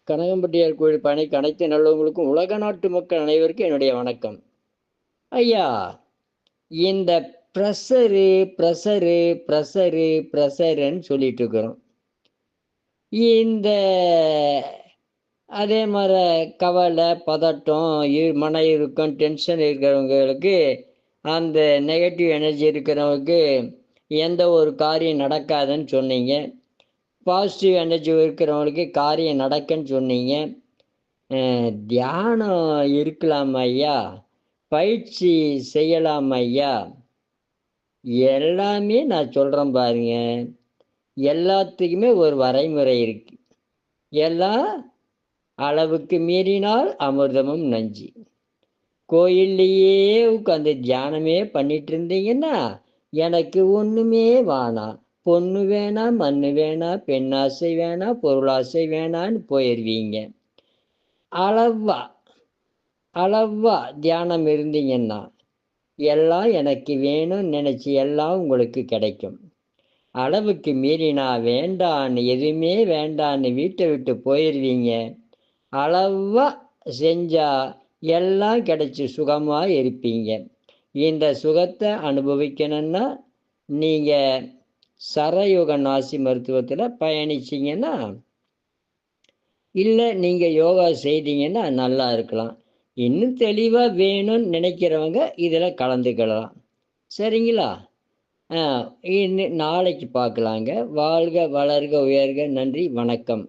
கனகம்பட்டியார் கோயில் பணிக்கு அனைத்து நல்லவங்களுக்கும் உலக நாட்டு மக்கள் அனைவருக்கும் என்னுடைய வணக்கம். ஐயா, இந்த ப்ரெஷருன்னு சொல்லிட்டு இருக்கிறோம். இந்த அதே மாதிரி கவலை, பதட்டம், மன இறுக்கம், டென்ஷன் இருக்கிறவங்களுக்கு, அந்த நெகட்டிவ் எனர்ஜி இருக்கிறவங்களுக்கு எந்த ஒரு காரியம் நடக்காதுன்னு சொன்னீங்க. பாசிட்டிவ் எனர்ஜி இருக்கிறவங்களுக்கு காரியம் நடக்குன்னு சொன்னீங்க. தியானம் இருக்கலாம் ஐயா, பயிற்சி செய்யலாம் ஐயா, எல்லாமே நான் சொல்கிறேன் பாருங்க. எல்லாத்துக்குமே ஒரு வரைமுறை இருக்கு. எல்லாம் அளவுக்கு மீறினால் அமிர்தமும் நஞ்சு. கோயில்லையே உட்காந்து தியானமே பண்ணிட்டு இருந்தீங்கன்னா எனக்கு ஒன்றுமே வேணாம், பொண்ணு வேணாம், மண்ணு வேணாம், பெண்ணாசை வேணாம், பொருளாசை வேணான்னு போயிடுவீங்க. அளவா தியானம் இருந்தீங்கன்னா எல்லாம் எனக்கு வேணும்னு நினச்சி எல்லாம் உங்களுக்கு கிடைக்கும். அளவுக்கு மீறினா வேண்டான்னு, எதுவுமே வேண்டான்னு வீட்டை விட்டு போயிடுவீங்க. அளவா செஞ்சா எல்லாம் கிடைச்சி சுகமாக இருப்பீங்க. இந்த சுகத்தை அனுபவிக்கணும்னா நீங்கள் சரயுக நாசி மருத்துவத்தில் பயணிச்சிங்கன்னா, இல்லை நீங்கள் யோகா செய்தீங்கன்னா நல்லா இருக்கலாம். இன்னும் தெளிவாக வேணும்னு நினைக்கிறவங்க இதில் கலந்துக்கலாம். சரிங்களா? இன்னும் நாளைக்கு பார்க்கலாங்க. வாழ்க வளர்க உயர்க. நன்றி, வணக்கம்.